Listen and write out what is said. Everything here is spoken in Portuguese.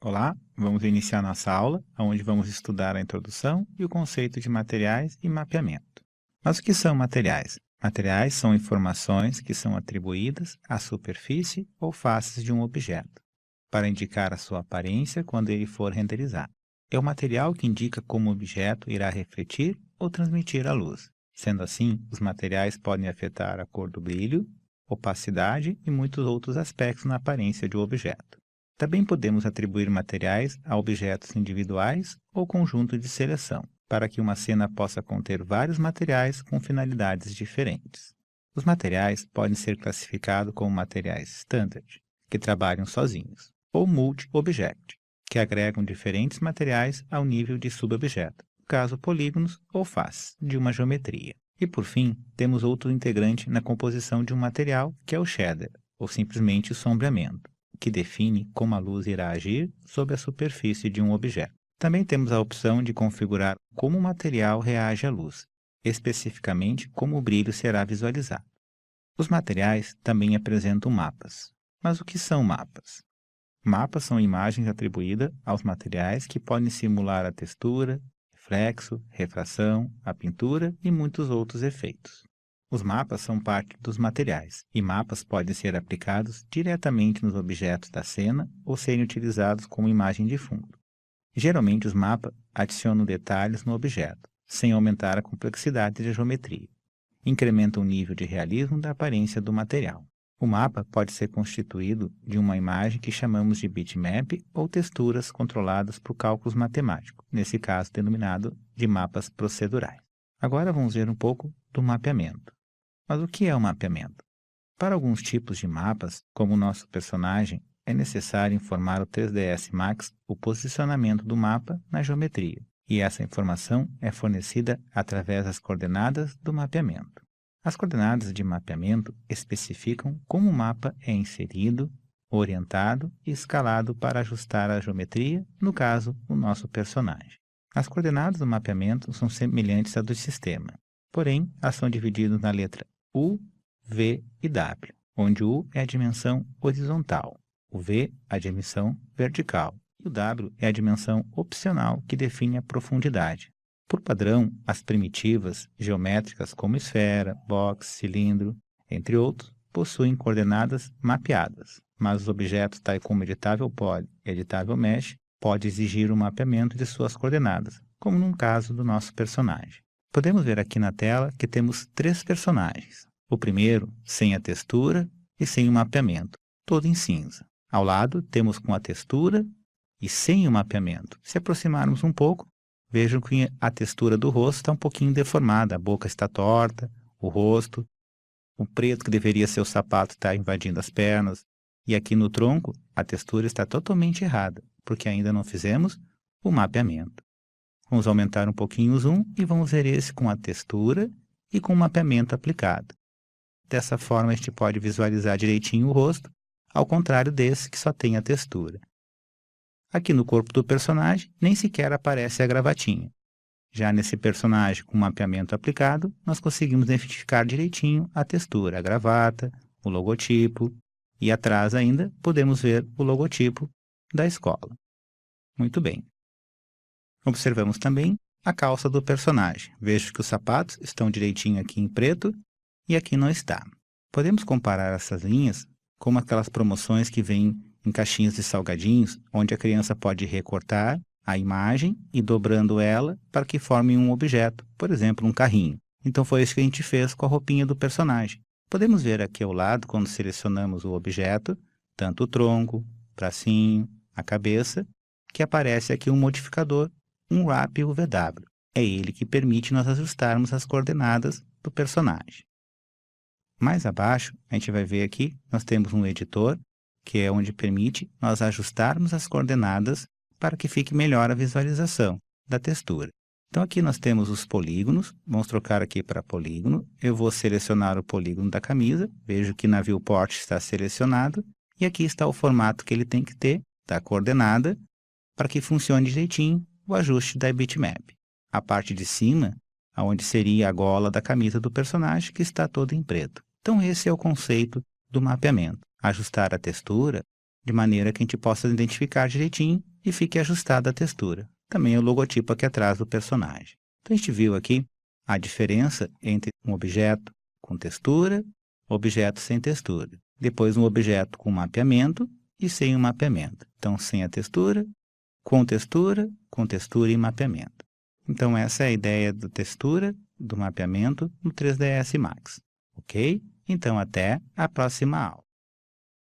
Olá, vamos iniciar nossa aula, onde vamos estudar a introdução e o conceito de materiais e mapeamento. Mas o que são materiais? Materiais são informações que são atribuídas à superfície ou faces de um objeto, para indicar a sua aparência quando ele for renderizado. É o material que indica como o objeto irá refletir ou transmitir a luz. Sendo assim, os materiais podem afetar a cor do brilho, opacidade e muitos outros aspectos na aparência de um objeto. Também podemos atribuir materiais a objetos individuais ou conjunto de seleção, para que uma cena possa conter vários materiais com finalidades diferentes. Os materiais podem ser classificados como materiais standard, que trabalham sozinhos, ou multi-object, que agregam diferentes materiais ao nível de subobjeto, no caso polígonos ou faces de uma geometria. E por fim, temos outro integrante na composição de um material, que é o shader, ou simplesmente o sombreamento, que define como a luz irá agir sobre a superfície de um objeto. Também temos a opção de configurar como o material reage à luz, especificamente como o brilho será visualizado. Os materiais também apresentam mapas. Mas o que são mapas? Mapas são imagens atribuídas aos materiais que podem simular a textura, reflexo, refração, a pintura e muitos outros efeitos. Os mapas são parte dos materiais, e mapas podem ser aplicados diretamente nos objetos da cena ou serem utilizados como imagem de fundo. Geralmente, os mapas adicionam detalhes no objeto, sem aumentar a complexidade da geometria. Incrementam o nível de realismo da aparência do material. O mapa pode ser constituído de uma imagem que chamamos de bitmap ou texturas controladas por cálculos matemáticos, nesse caso denominado de mapas procedurais. Agora vamos ver um pouco do mapeamento. Mas o que é o mapeamento? Para alguns tipos de mapas, como o nosso personagem, é necessário informar o 3ds Max o posicionamento do mapa na geometria, e essa informação é fornecida através das coordenadas do mapeamento. As coordenadas de mapeamento especificam como o mapa é inserido, orientado e escalado para ajustar a geometria, no caso, o nosso personagem. As coordenadas do mapeamento são semelhantes à do sistema, porém, elas são divididas na letra U, V e W, onde o U é a dimensão horizontal, o V a dimensão vertical e o W é a dimensão opcional que define a profundidade. Por padrão, as primitivas geométricas como esfera, box, cilindro, entre outros, possuem coordenadas mapeadas, mas os objetos tais como editável poly e editável mesh podem exigir o mapeamento de suas coordenadas, como no caso do nosso personagem. Podemos ver aqui na tela que temos 3 personagens. O primeiro, sem a textura e sem o mapeamento, todo em cinza. Ao lado, temos com a textura e sem o mapeamento. Se aproximarmos um pouco, vejam que a textura do rosto está um pouquinho deformada, a boca está torta, o rosto, o preto que deveria ser o sapato está invadindo as pernas, e aqui no tronco a textura está totalmente errada, porque ainda não fizemos o mapeamento. Vamos aumentar um pouquinho o zoom e vamos ver esse com a textura e com o mapeamento aplicado. Dessa forma a gente pode visualizar direitinho o rosto, ao contrário desse que só tem a textura. Aqui no corpo do personagem, nem sequer aparece a gravatinha. Já nesse personagem com mapeamento aplicado, nós conseguimos identificar direitinho a textura, a gravata, o logotipo, e atrás ainda podemos ver o logotipo da escola. Muito bem. Observamos também a calça do personagem. Vejo que os sapatos estão direitinho aqui em preto e aqui não está. Podemos comparar essas linhas como aquelas promoções que vêm em caixinhas de salgadinhos, onde a criança pode recortar a imagem e dobrando ela para que forme um objeto, por exemplo, um carrinho. Então foi isso que a gente fez com a roupinha do personagem. Podemos ver aqui ao lado, quando selecionamos o objeto, tanto o tronco, o bracinho, a cabeça, que aparece aqui um modificador, um wrap UVW. É ele que permite nós ajustarmos as coordenadas do personagem. Mais abaixo, a gente vai ver aqui, nós temos um editor, que é onde permite nós ajustarmos as coordenadas para que fique melhor a visualização da textura. Então aqui nós temos os polígonos, vamos trocar aqui para polígono, eu vou selecionar o polígono da camisa, vejo que na viewport está selecionado, e aqui está o formato que ele tem que ter, da coordenada, para que funcione direitinho o ajuste da bitmap. A parte de cima, onde seria a gola da camisa do personagem, que está toda em preto. Então esse é o conceito do mapeamento. Ajustar a textura de maneira que a gente possa identificar direitinho e fique ajustada a textura. Também o logotipo aqui atrás do personagem. Então, a gente viu aqui a diferença entre um objeto com textura, objeto sem textura. Depois, um objeto com mapeamento e sem o mapeamento. Então, sem a textura, com textura e mapeamento. Então, essa é a ideia da textura, do mapeamento no 3ds Max. Ok? Então, até a próxima aula.